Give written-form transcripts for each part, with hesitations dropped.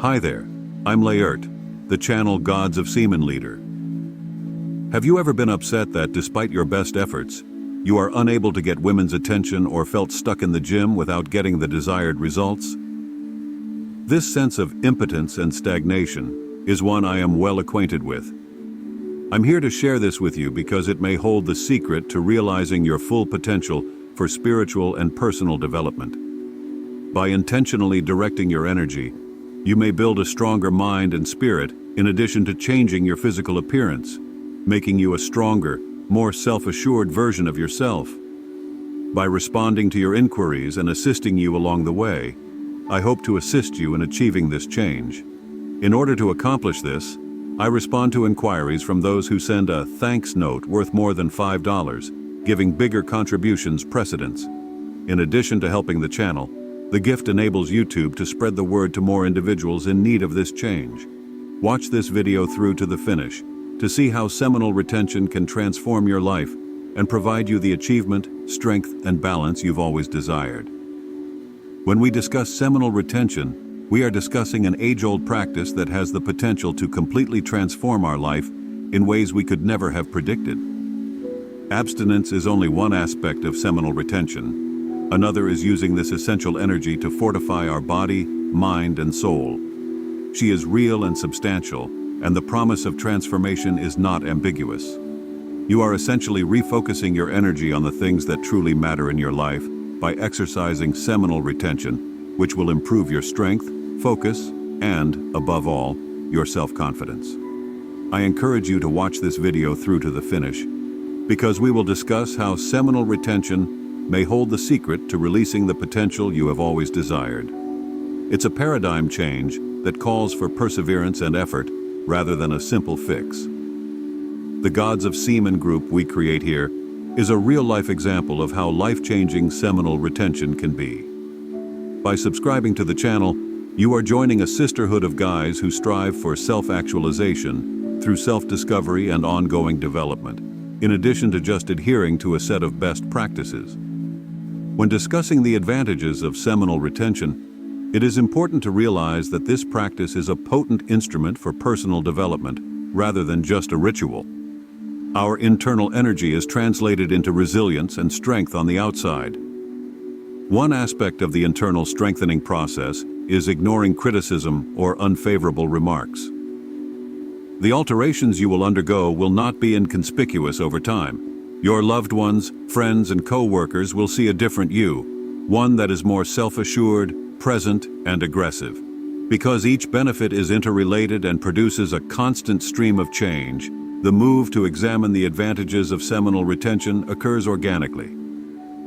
Hi there, I'm Layert, the channel Gods of Semen leader. Have you ever been upset that despite your best efforts, you are unable to get women's attention or felt stuck in the gym without getting the desired results? This sense of impotence and stagnation is one I am well acquainted with. I'm here to share this with you because it may hold the secret to realizing your full potential for spiritual and personal development. By intentionally directing your energy, you may build a stronger mind and spirit in addition to changing your physical appearance, making you a stronger, more self-assured version of yourself. By responding to your inquiries and assisting you along the way, I hope to assist you in achieving this change. In order to accomplish this, I respond to inquiries from those who send a thanks note worth more than $5, giving bigger contributions precedence. In addition to helping the channel, the gift enables YouTube to spread the word to more individuals in need of this change. Watch this video through to the finish to see how seminal retention can transform your life and provide you the achievement, strength, and balance you've always desired. When we discuss seminal retention, we are discussing an age-old practice that has the potential to completely transform our life in ways we could never have predicted. Abstinence is only one aspect of seminal retention. Another is using this essential energy to fortify our body, mind, and soul. She is real and substantial, and the promise of transformation is not ambiguous. You are essentially refocusing your energy on the things that truly matter in your life by exercising seminal retention, which will improve your strength, focus, and, above all, your self-confidence. I encourage you to watch this video through to the finish, because we will discuss how seminal retention may hold the secret to releasing the potential you have always desired. It's a paradigm change that calls for perseverance and effort rather than a simple fix. The Gods of Semen group we create here is a real-life example of how life-changing seminal retention can be. By subscribing to the channel, you are joining a sisterhood of guys who strive for self-actualization through self-discovery and ongoing development, in addition to just adhering to a set of best practices. When discussing the advantages of seminal retention, it is important to realize that this practice is a potent instrument for personal development rather than just a ritual. Our internal energy is translated into resilience and strength on the outside. One aspect of the internal strengthening process is ignoring criticism or unfavorable remarks. The alterations you will undergo will not be inconspicuous over time. Your loved ones, friends, and co-workers will see a different you, one that is more self-assured, present, and aggressive. Because each benefit is interrelated and produces a constant stream of change, the move to examine the advantages of seminal retention occurs organically.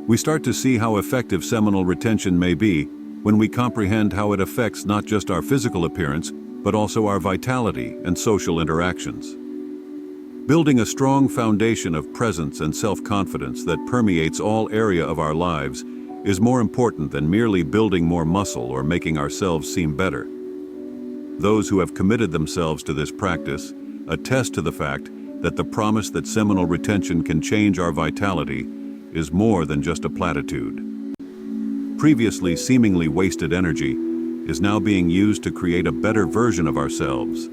We start to see how effective seminal retention may be when we comprehend how it affects not just our physical appearance, but also our vitality and social interactions. Building a strong foundation of presence and self-confidence that permeates all area of our lives is more important than merely building more muscle or making ourselves seem better. Those who have committed themselves to this practice attest to the fact that the promise that seminal retention can change our vitality is more than just a platitude. Previously seemingly wasted energy is now being used to create a better version of ourselves.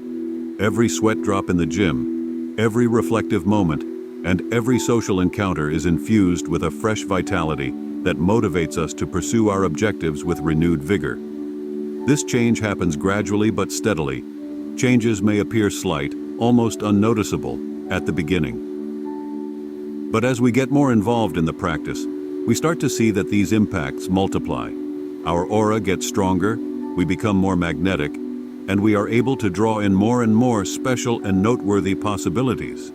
Every sweat drop in the gym, every reflective moment, and every social encounter is infused with a fresh vitality that motivates us to pursue our objectives with renewed vigor. This change happens gradually but steadily. Changes may appear slight, almost unnoticeable, at the beginning. But as we get more involved in the practice, we start to see that these impacts multiply. Our aura gets stronger, we become more magnetic, and we are able to draw in more and more special and noteworthy possibilities.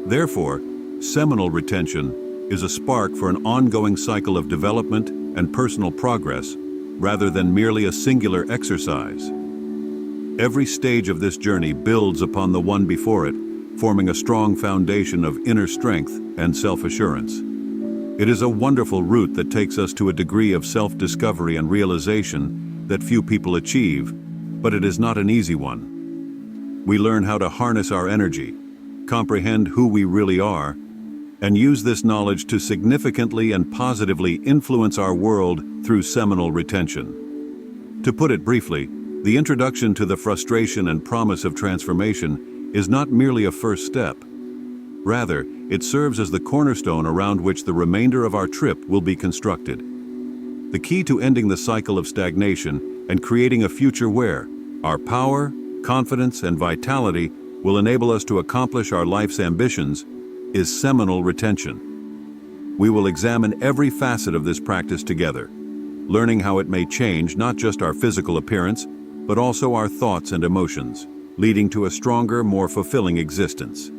Therefore, seminal retention is a spark for an ongoing cycle of development and personal progress, rather than merely a singular exercise. Every stage of this journey builds upon the one before it, forming a strong foundation of inner strength and self-assurance. It is a wonderful route that takes us to a degree of self-discovery and realization that few people achieve, but it is not an easy one. We learn how to harness our energy, comprehend who we really are, and use this knowledge to significantly and positively influence our world through seminal retention. To put it briefly, The introduction to the frustration and promise of transformation is not merely a first step. Rather, it serves as the cornerstone around which the remainder of our trip will be constructed. The key to ending the cycle of stagnation and creating a future where our power, confidence, and vitality will enable us to accomplish our life's ambitions is seminal retention. We will examine every facet of this practice together, learning how it may change not just our physical appearance, but also our thoughts and emotions, leading to a stronger, more fulfilling existence.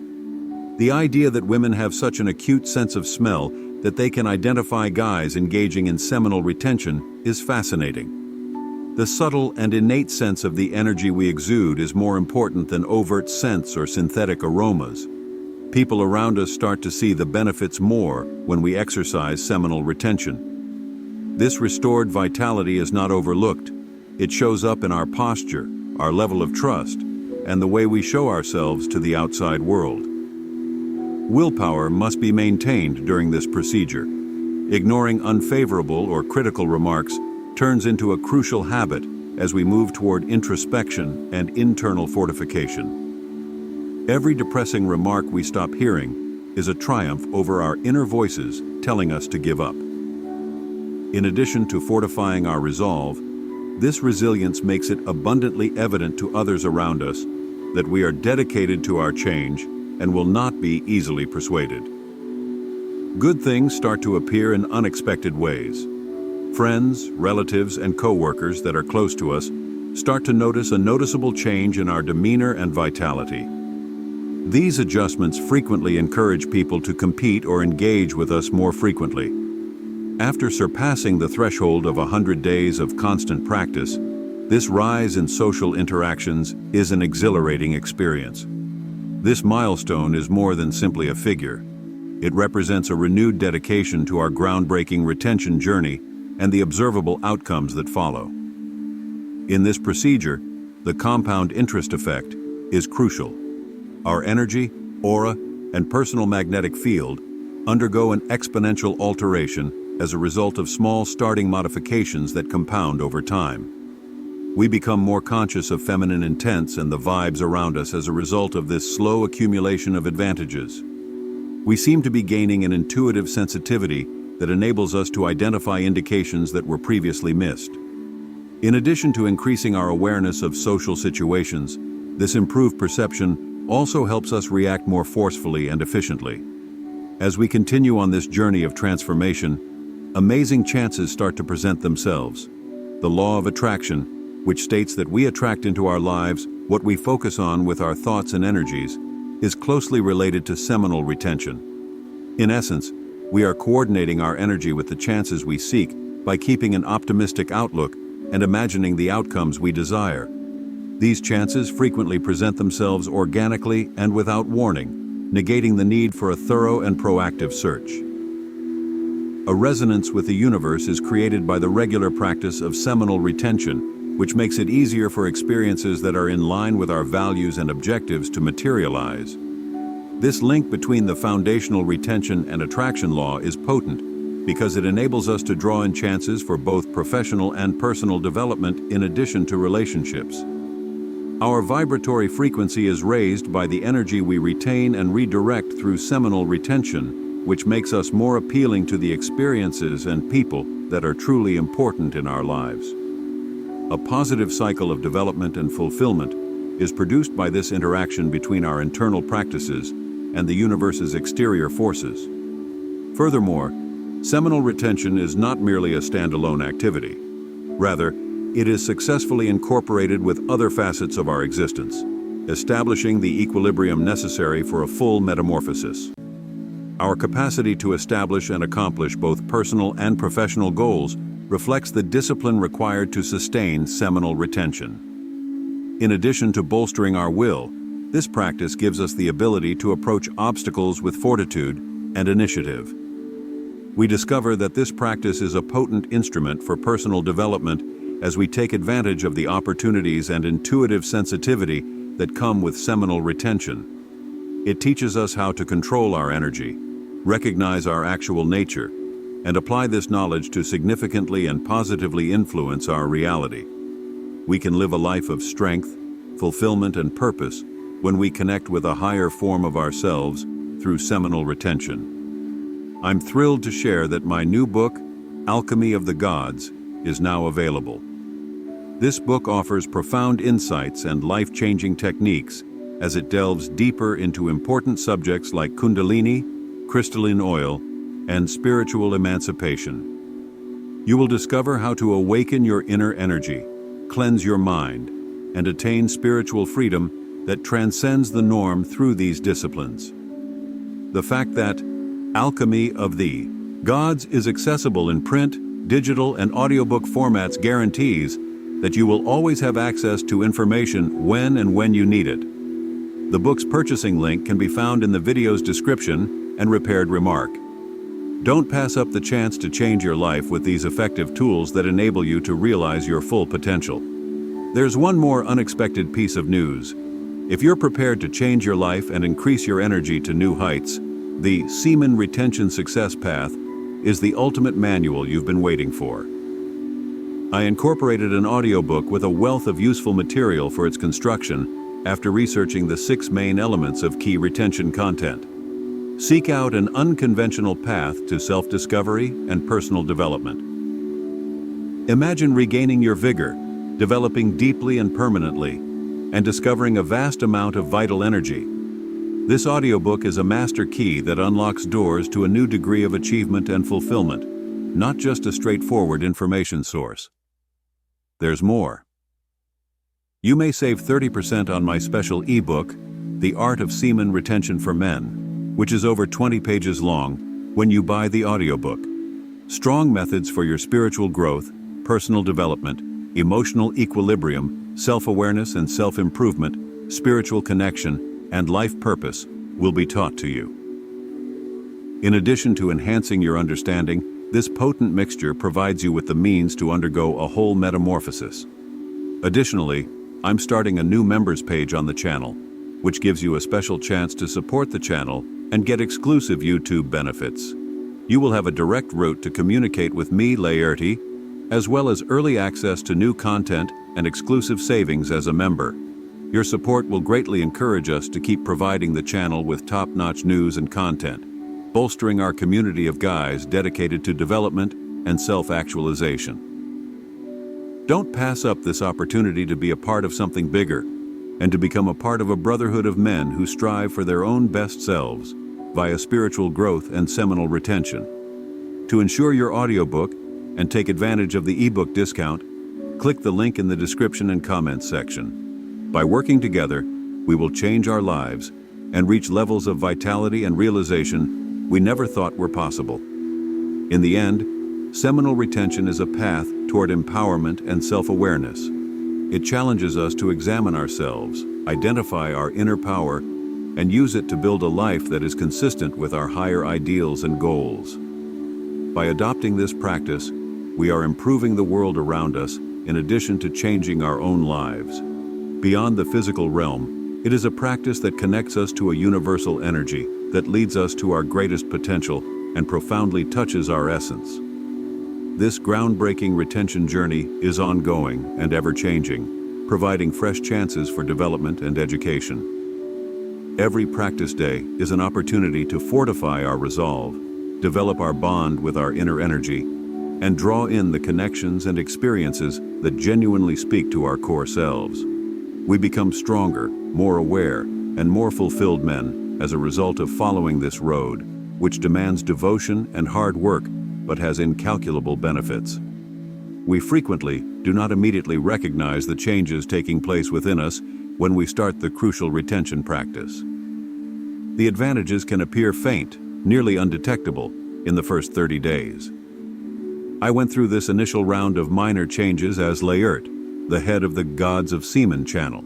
The idea that women have such an acute sense of smell that they can identify guys engaging in seminal retention is fascinating. The subtle and innate sense of the energy we exude is more important than overt scents or synthetic aromas. People around us start to see the benefits more when we exercise seminal retention. This restored vitality is not overlooked. It shows up in our posture, our level of trust, and the way we show ourselves to the outside world. Willpower must be maintained during this procedure. Ignoring unfavorable or critical remarks turns into a crucial habit as we move toward introspection and internal fortification. Every depressing remark we stop hearing is a triumph over our inner voices telling us to give up. In addition to fortifying our resolve, this resilience makes it abundantly evident to others around us that we are dedicated to our change and will not be easily persuaded. Good things start to appear in unexpected ways. Friends, relatives, and co-workers that are close to us start to notice a noticeable change in our demeanor and vitality. These adjustments frequently encourage people to compete or engage with us more frequently. After surpassing the threshold of 100 days of constant practice, this rise in social interactions is an exhilarating experience. This milestone is more than simply a figure. It represents a renewed dedication to our groundbreaking retention journey and the observable outcomes that follow. In this procedure, the compound interest effect is crucial. Our energy, aura, and personal magnetic field undergo an exponential alteration as a result of small starting modifications that compound over time. We become more conscious of feminine intents and the vibes around us as a result of this slow accumulation of advantages. We seem to be gaining an intuitive sensitivity that enables us to identify indications that were previously missed. In addition to increasing our awareness of social situations, this improved perception also helps us react more forcefully and efficiently. As we continue on this journey of transformation, amazing chances start to present themselves. The law of attraction, which states that we attract into our lives what we focus on with our thoughts and energies, is closely related to seminal retention. In essence, we are coordinating our energy with the chances we seek by keeping an optimistic outlook and imagining the outcomes we desire. These chances frequently present themselves organically and without warning, negating the need for a thorough and proactive search. A resonance with the universe is created by the regular practice of seminal retention, which makes it easier for experiences that are in line with our values and objectives to materialize. This link between the foundational retention and attraction law is potent because it enables us to draw in chances for both professional and personal development in addition to relationships. Our vibratory frequency is raised by the energy we retain and redirect through seminal retention, which makes us more appealing to the experiences and people that are truly important in our lives. A positive cycle of development and fulfillment is produced by this interaction between our internal practices and the universe's exterior forces. Furthermore, seminal retention is not merely a standalone activity. Rather, it is successfully incorporated with other facets of our existence, establishing the equilibrium necessary for a full metamorphosis. Our capacity to establish and accomplish both personal and professional goals reflects the discipline required to sustain seminal retention. In addition to bolstering our will, this practice gives us the ability to approach obstacles with fortitude and initiative. We discover that this practice is a potent instrument for personal development as we take advantage of the opportunities and intuitive sensitivity that come with seminal retention. It teaches us how to control our energy, recognize our actual nature, and apply this knowledge to significantly and positively influence our reality. We can live a life of strength, fulfillment, and purpose when we connect with a higher form of ourselves through seminal retention. I'm thrilled to share that my new book, Alchemy of the Gods, is now available. This book offers profound insights and life-changing techniques as it delves deeper into important subjects like Kundalini, crystalline oil, and spiritual emancipation. You will discover how to awaken your inner energy, cleanse your mind, and attain spiritual freedom that transcends the norm through these disciplines. The fact that Alchemy of the Gods is accessible in print, digital, and audiobook formats guarantees that you will always have access to information when you need it. The book's purchasing link can be found in the video's description and prepared remark. Don't pass up the chance to change your life with these effective tools that enable you to realize your full potential. There's one more unexpected piece of news. If you're prepared to change your life and increase your energy to new heights, the Semen Retention Success Path is the ultimate manual you've been waiting for. I incorporated an audiobook with a wealth of useful material for its construction after researching the 6 main elements of key retention content. Seek out an unconventional path to self-discovery and personal development. Imagine regaining your vigor, developing deeply and permanently, and discovering a vast amount of vital energy. This audiobook is a master key that unlocks doors to a new degree of achievement and fulfillment, not just a straightforward information source. There's more. You may save 30% on my special ebook, The Art of Semen Retention for Men, which is over 20 pages long, when you buy the audiobook. Strong methods for your spiritual growth, personal development, emotional equilibrium, self-awareness and self-improvement, spiritual connection, and life purpose will be taught to you. In addition to enhancing your understanding, this potent mixture provides you with the means to undergo a whole metamorphosis. Additionally, I'm starting a new members page on the channel, which gives you a special chance to support the channel and get exclusive YouTube benefits. You will have a direct route to communicate with me, Laerti, as well as early access to new content and exclusive savings as a member. Your support will greatly encourage us to keep providing the channel with top-notch news and content, bolstering our community of guys dedicated to development and self-actualization. Don't pass up this opportunity to be a part of something bigger and to become a part of a brotherhood of men who strive for their own best selves via spiritual growth and seminal retention. To ensure your audiobook and take advantage of the ebook discount, click the link in the description and comments section. By working together, we will change our lives and reach levels of vitality and realization we never thought were possible. In the end, seminal retention is a path toward empowerment and self-awareness. It challenges us to examine ourselves, identify our inner power, and use it to build a life that is consistent with our higher ideals and goals. By adopting this practice, we are improving the world around us in addition to changing our own lives. Beyond the physical realm, it is a practice that connects us to a universal energy that leads us to our greatest potential and profoundly touches our essence. This groundbreaking retention journey is ongoing and ever-changing, providing fresh chances for development and education. Every practice day is an opportunity to fortify our resolve, develop our bond with our inner energy, and draw in the connections and experiences that genuinely speak to our core selves. We become stronger, more aware, and more fulfilled men as a result of following this road, which demands devotion and hard work, but has incalculable benefits. We frequently do not immediately recognize the changes taking place within us when we start the crucial retention practice. The advantages can appear faint, nearly undetectable, in the first 30 days. I went through this initial round of minor changes as Laert, the head of the Gods of Semen channel.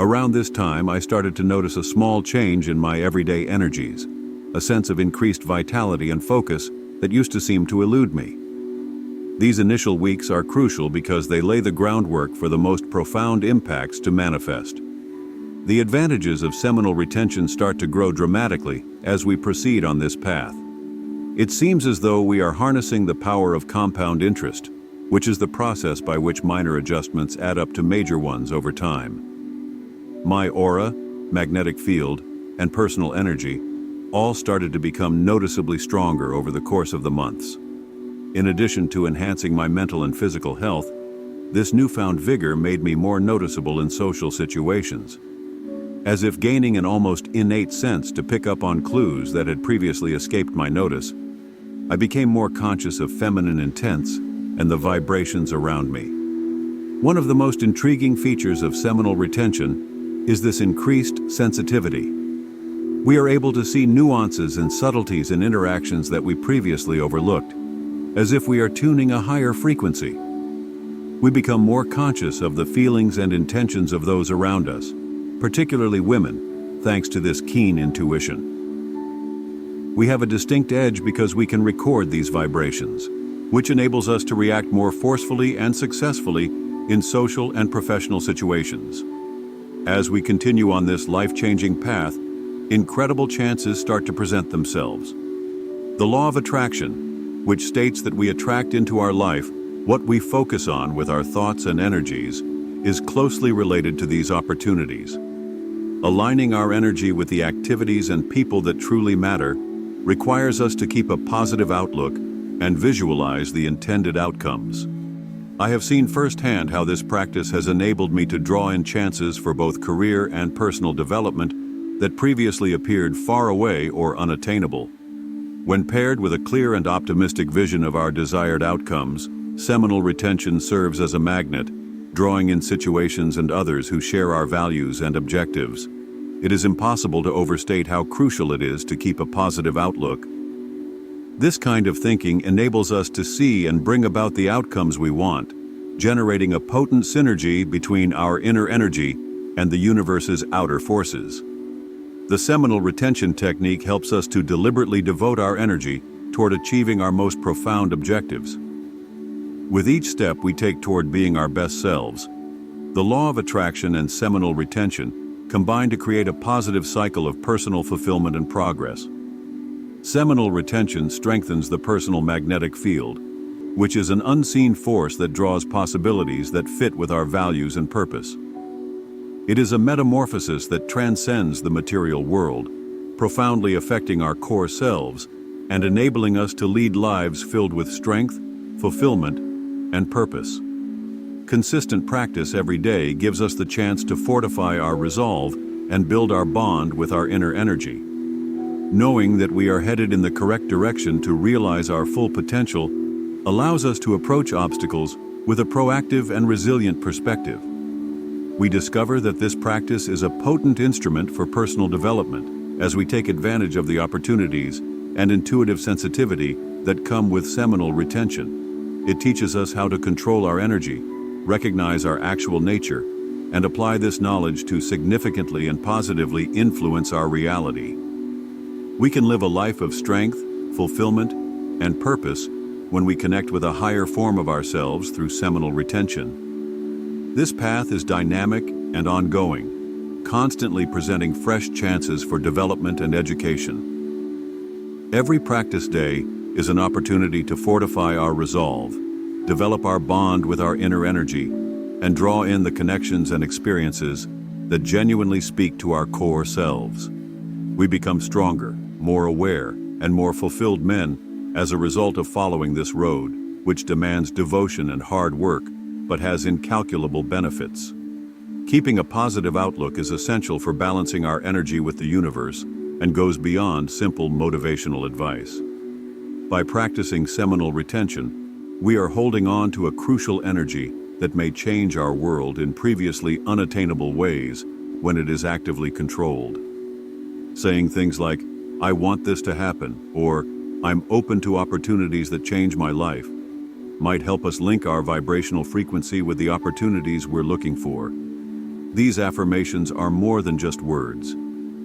Around this time, I started to notice a small change in my everyday energies, a sense of increased vitality and focus that used to seem to elude me. These initial weeks are crucial because they lay the groundwork for the most profound impacts to manifest. The advantages of seminal retention start to grow dramatically as we proceed on this path. It seems as though we are harnessing the power of compound interest, which is the process by which minor adjustments add up to major ones over time. My aura, magnetic field, and personal energy all started to become noticeably stronger over the course of the months. In addition to enhancing my mental and physical health, this newfound vigor made me more noticeable in social situations, as if gaining an almost innate sense to pick up on clues that had previously escaped my notice. I became more conscious of feminine intents and the vibrations around me. One of the most intriguing features of seminal retention is this increased sensitivity. We are able to see nuances and subtleties in interactions that we previously overlooked, as if we are tuning a higher frequency. We become more conscious of the feelings and intentions of those around us, particularly women, thanks to this keen intuition. We have a distinct edge because we can record these vibrations, which enables us to react more forcefully and successfully in social and professional situations. As we continue on this life-changing path, incredible chances start to present themselves. The law of attraction, which states that we attract into our life what we focus on with our thoughts and energies, is closely related to these opportunities. Aligning our energy with the activities and people that truly matter requires us to keep a positive outlook and visualize the intended outcomes. I have seen firsthand how this practice has enabled me to draw in chances for both career and personal development that previously appeared far away or unattainable. When paired with a clear and optimistic vision of our desired outcomes, seminal retention serves as a magnet, drawing in situations and others who share our values and objectives. It is impossible to overstate how crucial it is to keep a positive outlook. This kind of thinking enables us to see and bring about the outcomes we want, generating a potent synergy between our inner energy and the universe's outer forces. The seminal retention technique helps us to deliberately devote our energy toward achieving our most profound objectives. With each step we take toward being our best selves, the law of attraction and seminal retention combine to create a positive cycle of personal fulfillment and progress. Seminal retention strengthens the personal magnetic field, which is an unseen force that draws possibilities that fit with our values and purpose. It is a metamorphosis that transcends the material world, profoundly affecting our core selves and enabling us to lead lives filled with strength, fulfillment, and purpose. Consistent practice every day gives us the chance to fortify our resolve and build our bond with our inner energy. Knowing that we are headed in the correct direction to realize our full potential allows us to approach obstacles with a proactive and resilient perspective. We discover that this practice is a potent instrument for personal development as we take advantage of the opportunities and intuitive sensitivity that come with seminal retention. It teaches us how to control our energy, recognize our actual nature, and apply this knowledge to significantly and positively influence our reality. We can live a life of strength, fulfillment, and purpose when we connect with a higher form of ourselves through seminal retention. This path is dynamic and ongoing, constantly presenting fresh chances for development and education. Every practice day is an opportunity to fortify our resolve, develop our bond with our inner energy, and draw in the connections and experiences that genuinely speak to our core selves. We become stronger, more aware, and more fulfilled men as a result of following this road, which demands devotion and hard work, but has incalculable benefits. Keeping a positive outlook is essential for balancing our energy with the universe and goes beyond simple motivational advice. By practicing seminal retention, we are holding on to a crucial energy that may change our world in previously unattainable ways when it is actively controlled. Saying things like, "I want this to happen," or "I'm open to opportunities that change my life," might help us link our vibrational frequency with the opportunities we're looking for. These affirmations are more than just words.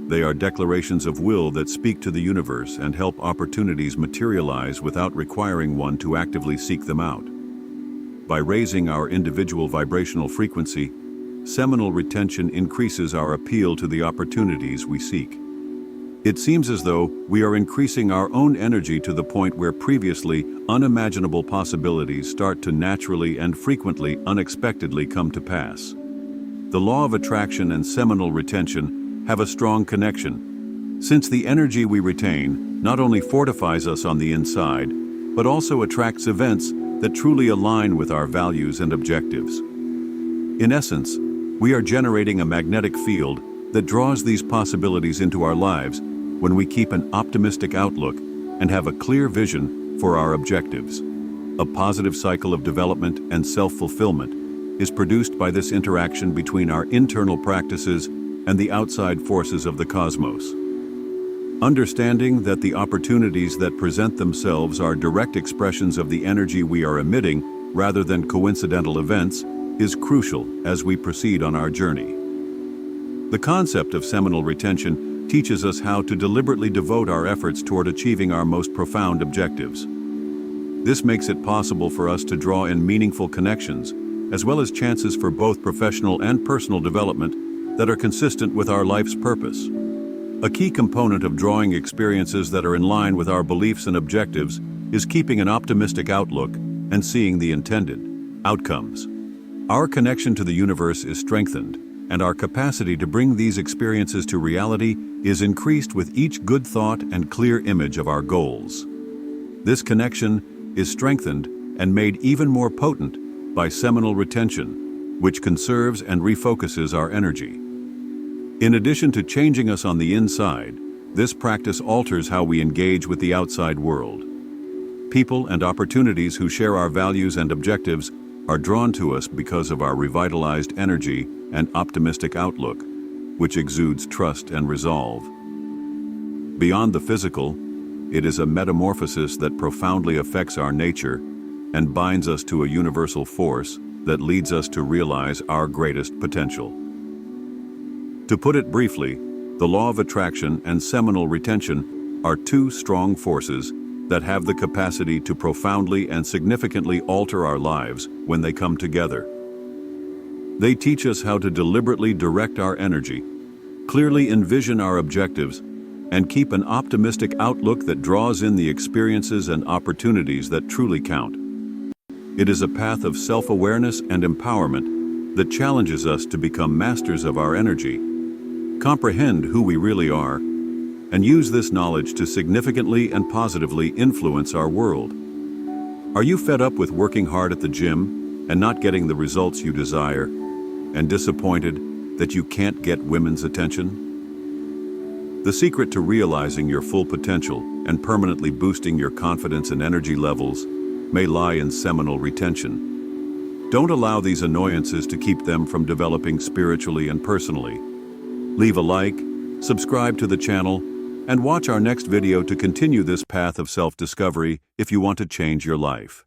They are declarations of will that speak to the universe and help opportunities materialize without requiring one to actively seek them out. By raising our individual vibrational frequency, seminal retention increases our appeal to the opportunities we seek. It seems as though we are increasing our own energy to the point where previously unimaginable possibilities start to naturally and frequently unexpectedly come to pass. The law of attraction and seminal retention have a strong connection, since the energy we retain not only fortifies us on the inside, but also attracts events that truly align with our values and objectives. In essence, we are generating a magnetic field that draws these possibilities into our lives when we keep an optimistic outlook and have a clear vision for our objectives. A positive cycle of development and self-fulfillment is produced by this interaction between our internal practices and the outside forces of the cosmos. Understanding that the opportunities that present themselves are direct expressions of the energy we are emitting rather than coincidental events is crucial as we proceed on our journey. The concept of seminal retention teaches us how to deliberately devote our efforts toward achieving our most profound objectives. This makes it possible for us to draw in meaningful connections, as well as chances for both professional and personal development that are consistent with our life's purpose. A key component of drawing experiences that are in line with our beliefs and objectives is keeping an optimistic outlook and seeing the intended outcomes. Our connection to the universe is strengthened, and our capacity to bring these experiences to reality is increased with each good thought and clear image of our goals. This connection is strengthened and made even more potent by seminal retention, which conserves and refocuses our energy. In addition to changing us on the inside, this practice alters how we engage with the outside world. People and opportunities who share our values and objectives are drawn to us because of our revitalized energy and optimistic outlook, which exudes trust and resolve. Beyond the physical, it is a metamorphosis that profoundly affects our nature and binds us to a universal force that leads us to realize our greatest potential. To put it briefly, the law of attraction and seminal retention are two strong forces that have the capacity to profoundly and significantly alter our lives when they come together. They teach us how to deliberately direct our energy, clearly envision our objectives, and keep an optimistic outlook that draws in the experiences and opportunities that truly count. It is a path of self-awareness and empowerment that challenges us to become masters of our energy, comprehend who we really are, and use this knowledge to significantly and positively influence our world. Are you fed up with working hard at the gym and not getting the results you desire, and disappointed that you can't get women's attention? The secret to realizing your full potential and permanently boosting your confidence and energy levels may lie in seminal retention. Don't allow these annoyances to keep them from developing spiritually and personally. Leave a like, subscribe to the channel, and watch our next video to continue this path of self-discovery if you want to change your life.